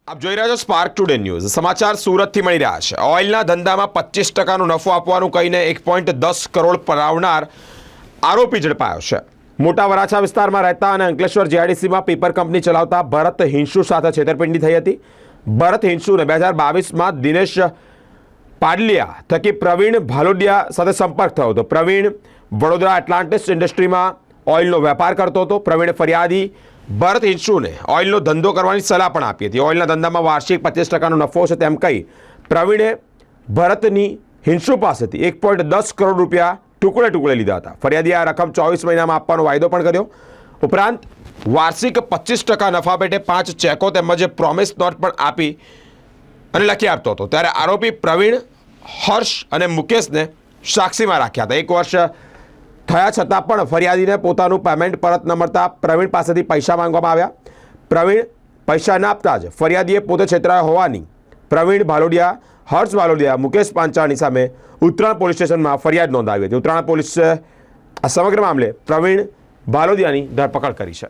આપ જોઈ રહ્યા છો સ્પાર્ક ટુડે ન્યૂઝ સમાચાર સુરતથી મળી રહ્યા છે। ઓઇલના ધંધામાં 25% નફો આપવાનું કહીને 1.10 કરોડ પડાવનાર આરોપી ઝડપાયો છે। મોટા વરાછા વિસ્તારમાં રહેતા અને અંકલેશ્વર જીઆઈડીસીમાં પેપર કંપની ચલાવતા ભરત હિંસુ સાથે છેતરપિંડી થઈ હતી। ભરત હિંસુને 2022માં દિનેશ પાડલિયા થકી પ્રવીણ ભાલોડિયા સાથે સંપર્ક થયો હતો। પ્રવીણ વડોદરા એટલાન્ટિસ ઇન્ડસ્ટ્રીમાં ઓઇલનો વેપાર કરતો હતો। પ્રવીણે ફરિયાદી ભરત હિંસુને ઓઇલનો ધંધો કરવાની સલાહ પણ આપી હતી। ઓઇલના ધંધામાં વાર્ષિક 25% નફો છે તેમ કહી પ્રવીણે ભરતની હિંસુ પાસેથી 1.10 કરોડ રૂપિયા ટુકડે ટુકડે લીધા હતા। ફરિયાદીએ આ રકમ 24 મહિનામાં આપવાનો વાયદો પણ કર્યો। ઉપરાંત વાર્ષિક 25% નફા પેટે 5 ચેકો તેમજ પ્રોમિસ નોટ પણ આપી અને લખી આપતો હતો। ત્યારે આરોપી પ્રવીણ, હર્ષ અને મુકેશને સાક્ષીમાં રાખ્યા હતા। 1 વર્ષ થયા છતાં પણ ફરિયાદીને પોતાનું પેમેન્ટ પરત ન મળતા પ્રવીણ પાસેથી પૈસા માંગવામાં આવ્યા। પ્રવીણ પૈસા ન આપતા જ ફરિયાદીએ પોતે છેતરાયો હોવાની પ્રવીણ ભાલોડિયા, હર્ષ ભાલોડિયા, મુકેશ પાંચાળની સામે ઉત્તરાયણ પોલીસ સ્ટેશનમાં ફરિયાદ નોંધાવી હતી। ઉત્તરાયણ પોલીસે આ સમગ્ર મામલે પ્રવીણ ભાલોડિયાની ધરપકડ કરી છે।